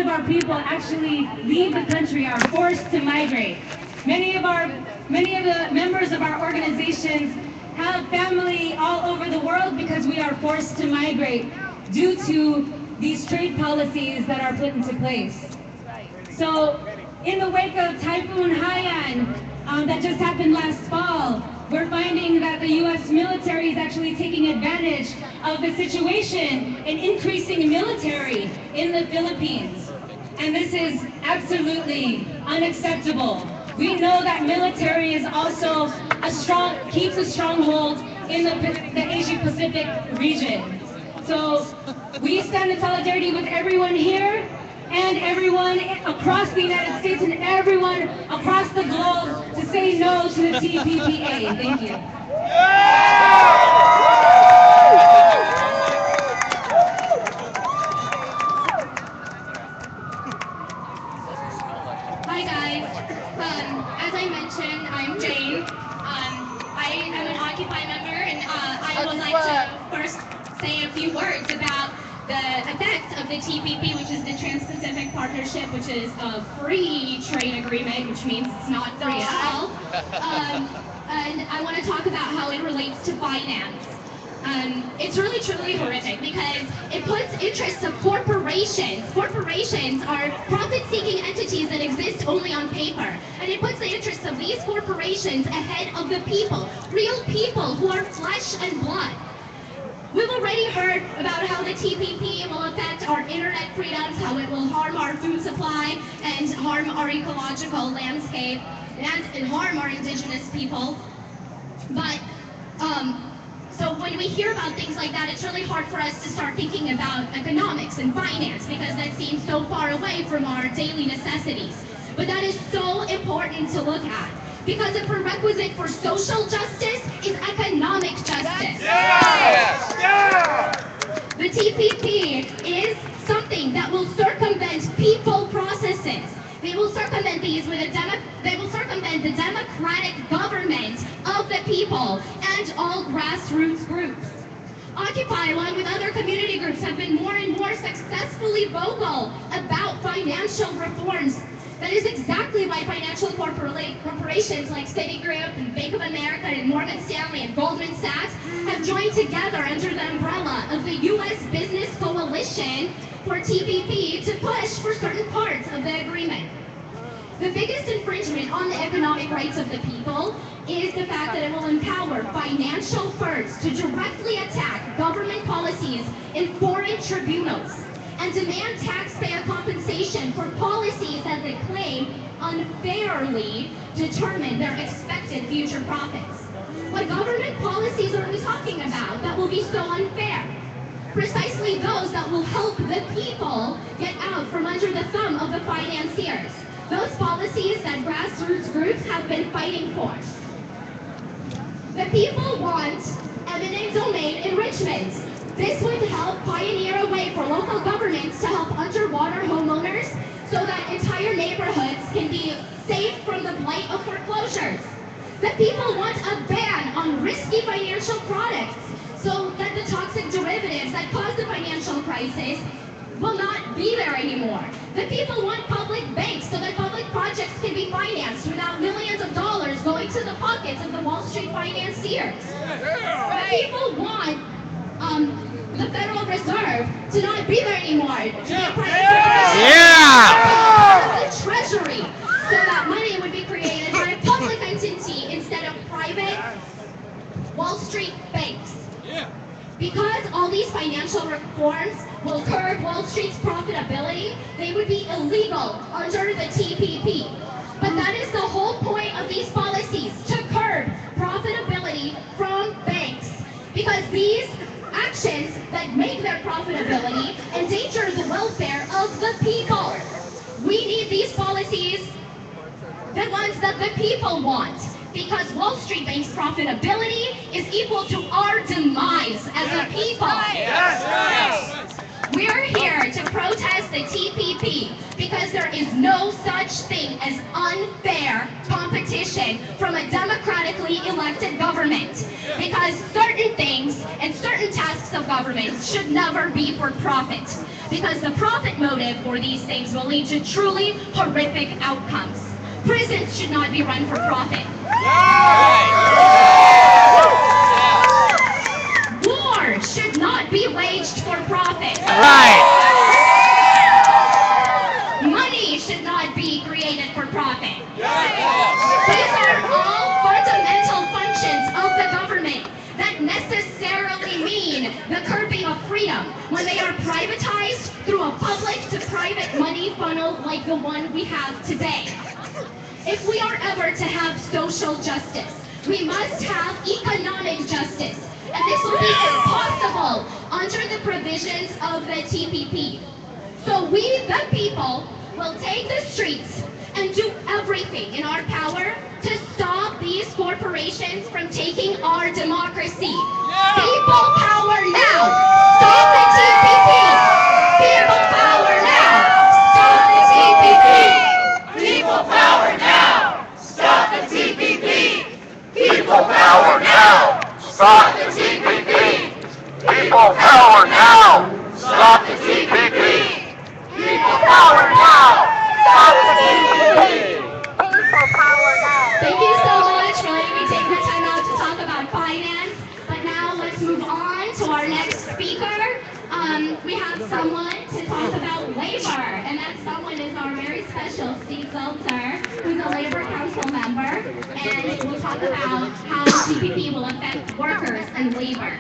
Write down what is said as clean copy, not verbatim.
of our people actually leave the country, are forced to migrate. Many of the members of our organizations have family all over the world because we are forced to migrate due to these trade policies that are put into place. So in the wake of Typhoon Haiyan that just happened last fall, we're finding that the U.S. military is actually taking advantage of the situation and increasing military in the Philippines. And this is absolutely unacceptable. We know that military is also keeps a stronghold in the Asia-Pacific region. So we stand in solidarity with everyone here and everyone across the United States and everyone across the globe to say no to the TPPA. Thank you. Hi guys. As I mentioned, I'm Jane. I am an Occupy member, and I would like to first say a few words about the effects of the TPP, which is the Trans-Pacific Partnership, which is a free trade agreement, which means it's not free at all. And I want to talk about how it relates to finance. It's really truly horrific because it puts interests of corporations. Corporations are profit-seeking entities that exist only on paper. And it puts the interests of these corporations ahead of the people, real people who are flesh and blood. We've already heard about how the TPP will affect our internet freedoms, how it will harm our food supply and harm our ecological landscape and harm our indigenous people. But so when we hear about things like that, it's really hard for us to start thinking about economics and finance because that seems so far away from our daily necessities. But that is so important to look at because a prerequisite for social justice is economic justice. The TPP is something that will circumvent people processes. They will circumvent these with they will circumvent the democratic government of the people and all grassroots groups. Occupy, along with other community groups, have been more and more successfully vocal about financial reforms. That is exactly why financial corporations like Citigroup and Bank of America and Morgan Stanley and Goldman Sachs have joined together under the umbrella of the U.S. Business Coalition for TPP to push for certain parts of the agreement. The biggest infringement on the economic rights of the people is the fact that it will empower financial firms to directly attack government policies in foreign tribunals and demand taxpayer compensation for policies that they claim unfairly determine their expected future profits. What government policies are we talking about that will be so unfair? Precisely those that will help the people get out from under the thumb of the financiers. Those policies that grassroots groups have been fighting for. The people want eminent domain enrichment. This would help pioneer a way for local governments to help underwater homeowners so that entire neighborhoods can be safe from the blight of foreclosures. The people want a ban on risky financial products so that the toxic derivatives that caused the financial crisis will not be there anymore. The people want public banks so that public projects can be financed without millions of dollars going to the pockets of the Wall Street financiers. The people want the Federal Reserve to not be there anymore. The Treasury, so that money would be created by a public entity instead of private Wall Street banks. Because all these financial reforms will curb Wall Street's profitability, they would be illegal under the TPP. But that is the whole point of these policies, to curb profitability from banks. Because these actions that make their profitability endanger the welfare of the people. We need these policies, the ones that the people want. Because Wall Street Bank's profitability is equal to our demise as a people. We're here to protest the TPP because there is no such thing as unfair competition from a democratically elected government. Because certain things and certain tasks of government should never be for profit, because the profit motive for these things will lead to truly horrific outcomes. Prisons should not be run for profit. War should not be waged for profit. Money should not be created for profit. These are all fundamental functions of the government that necessarily mean the curbing of freedom when they are privatized through a public to private money funnel like the one we have today. If we are ever to have social justice, we must have economic justice, and this will be impossible under the provisions of the TPP. So we, the people, will take the streets and do everything in our power to stop these corporations from taking our democracy. People power now! Stop the TPP! People power now! Stop the TPP! People power now! Stop the TPP! People power now! Stop the TPP! People power now! Stop the TPP! People power now! Stop the TPP! People power now! Thank you so much for letting me take the time out to talk about finance. But now let's move on to our next speaker. We have someone to talk about labor, and that someone is our very special Steve Zelter, who's a labor council member, and we'll talk about how CPP will affect workers and labor.